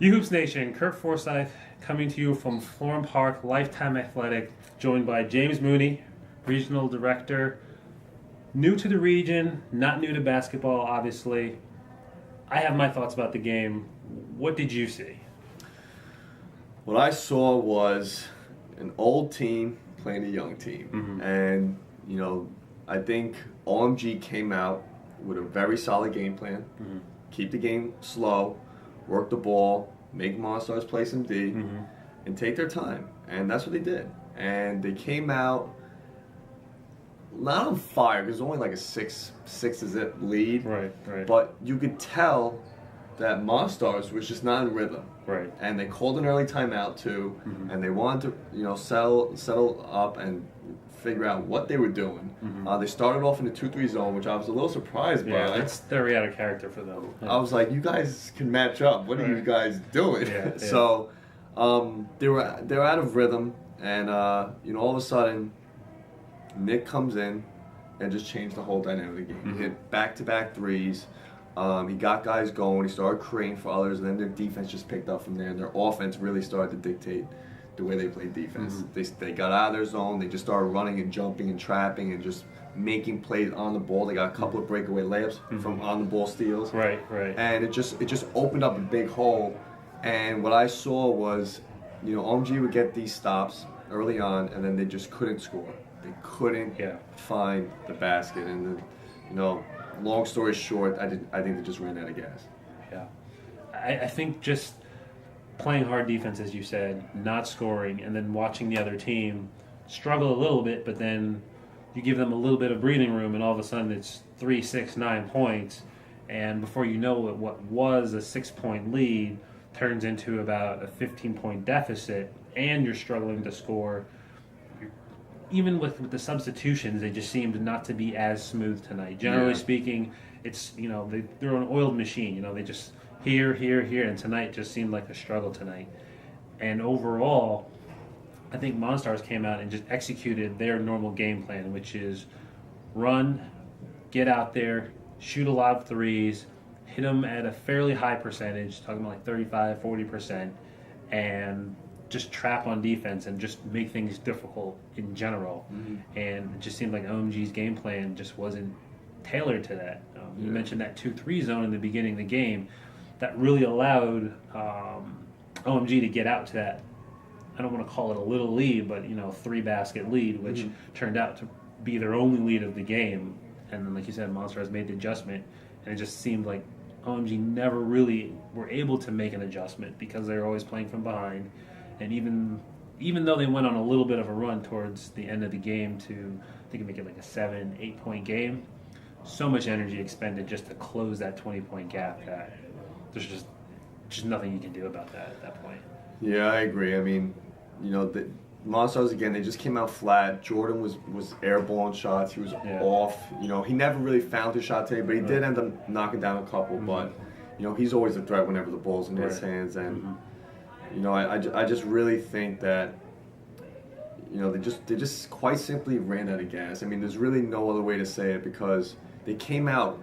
Hoops Nation, Kurt Forsyth coming to you from Florham Park, Lifetime Athletic, joined by James Mooney, Regional Director. New to the region, not new to basketball, obviously. I have my thoughts about the game. What did you see? What I saw was an old team playing a young team. Mm-hmm. And, I think OMG came out with a very solid game plan. Mm-hmm. Keep the game slow, work the ball, make Monstars play some D, Mm-hmm. and take their time. And that's what they did. And they came out not on fire, because it was only like a 6-zip lead. Right. But you could tell that Monstars was just not in rhythm. Right. And they called an early timeout too, Mm-hmm. and they wanted to, settle up and figure out what they were doing. Mm-hmm. They started off in the 2-3 zone, which I was a little surprised Yeah, by. it's very out of character for them. I was like, you guys can match up. What are you guys doing? Yeah. So they're out of rhythm, and all of a sudden, Nick comes in and just changed the whole dynamic of the game. Mm-hmm. He hit back-to-back threes. He got guys going. He started creating for others, and then their defense just picked up from there. And their offense really started to dictate the way they played defense. Mm-hmm. They got out of their zone. They just started running and jumping and trapping and just making plays on the ball. They got a couple of breakaway layups from on the ball steals. Right. And it just opened up a big hole. And what I saw was, OMG would get these stops early on, and then they just couldn't score. They couldn't find the basket, and then, long story short, I think they just ran out of gas. Yeah, I think just playing hard defense, as you said, not scoring, and then watching the other team struggle a little bit, but then you give them a little bit of breathing room, and all of a sudden it's 3, 6, 9 points, and before you know it, what was a 6-point lead turns into about a 15-point deficit, and you're struggling to score. Even with the substitutions, they just seemed not to be as smooth tonight. Generally speaking, it's, they're an oiled machine. They just here, and tonight just seemed like a struggle tonight. And overall, I think Monstars came out and just executed their normal game plan, which is run, get out there, shoot a lot of threes, hit them at a fairly high percentage, talking about like 35, 40%, and just trap on defense and just make things difficult in general. Mm-hmm. And it just seemed like OMG's game plan just wasn't tailored to that. You mentioned that 2-3 zone in the beginning of the game that really allowed OMG to get out to that, I don't want to call it a little lead, but 3-basket lead, which turned out to be their only lead of the game. And then, like you said, Monsters made the adjustment, and it just seemed like OMG never really were able to make an adjustment because they were always playing from behind. And even though they went on a little bit of a run towards the end of the game to, I think, make it like a 7-8 point game, so much energy expended just to close that 20-point gap that there's just nothing you can do about that at that point. Yeah, I agree. I mean, the Monstars, again, they just came out flat. Jordan was airballing shots. He was off. He never really found his shot today, but he did end up knocking down a couple. But, he's always a threat whenever the ball's in his hands. And, I just really think that, they just quite simply ran out of gas. I mean, there's really no other way to say it, because they came out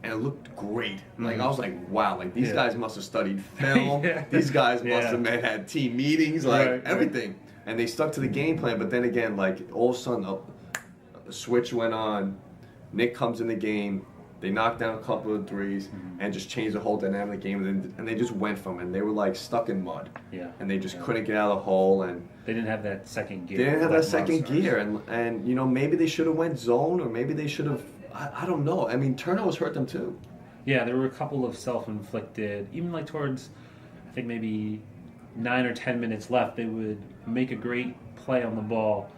and it looked great. Like, I was like, wow, like these guys must have studied film. These guys must have had team meetings, like everything. And they stuck to the game plan. But then again, like all of a sudden, a switch went on. Nick comes in the game. They knocked down a couple of threes and just changed the whole dynamic of the game. And they just went from it. And they were like stuck in mud. Yeah. And they just couldn't get out of the hole. And they didn't have that second gear. They didn't have that second gear. And maybe they should have went zone, or maybe they should have. I don't know. I mean, turnovers hurt them too. Yeah, there were a couple of self-inflicted, even like towards, I think maybe 9 or 10 minutes left, they would make a great play on the ball,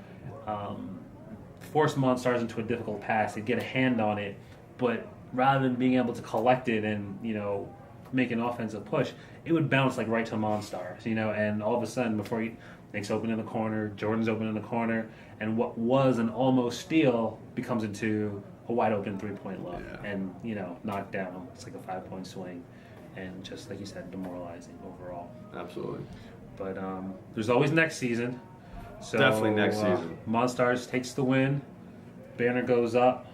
force Monstars into a difficult pass. They'd get a hand on it, but rather than being able to collect it and, make an offensive push, it would bounce like right to Monstars, and all of a sudden before Nick's open in the corner, Jordan's open in the corner, and what was an almost steal becomes into a wide open 3-point look and, knocked down. It's like a 5-point swing, and just like you said, demoralizing overall. Absolutely. But there's always next season. So definitely next season. Monstars takes the win. Banner goes up,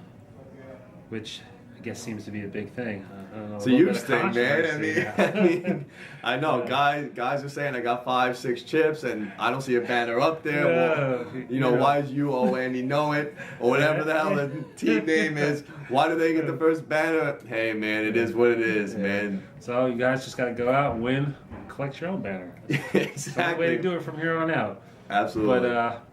which guess seems to be a big thing. I don't know, It's a huge thing, man. I mean, I know guys are saying I got 5, 6 chips, and I don't see a banner up there. Well, why is you Andy know it, or whatever the hell the team name is? Why do they get the first banner? Hey, man, it is what it is, man. So you guys just got to go out and win, and collect your own banner. Exactly. That's the way to do it from here on out. Absolutely. But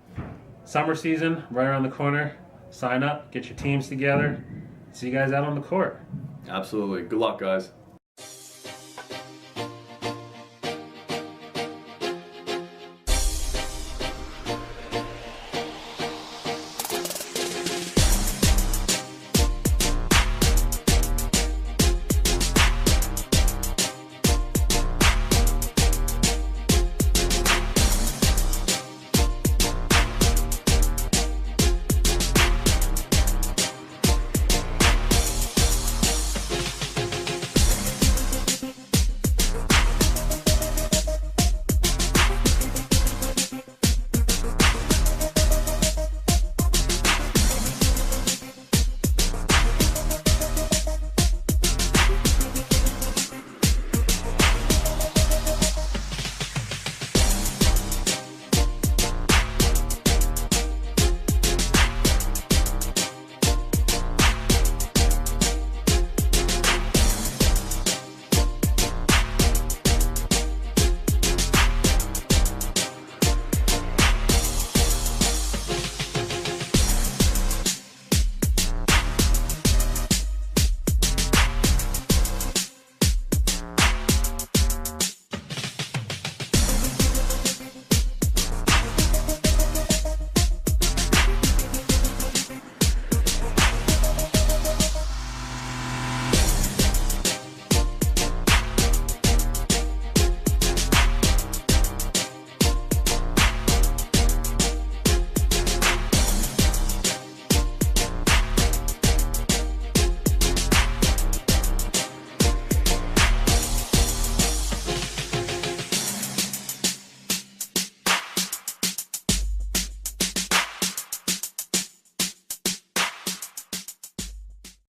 summer season right around the corner. Sign up, get your teams together. See you guys out on the court. Absolutely. Good luck, guys.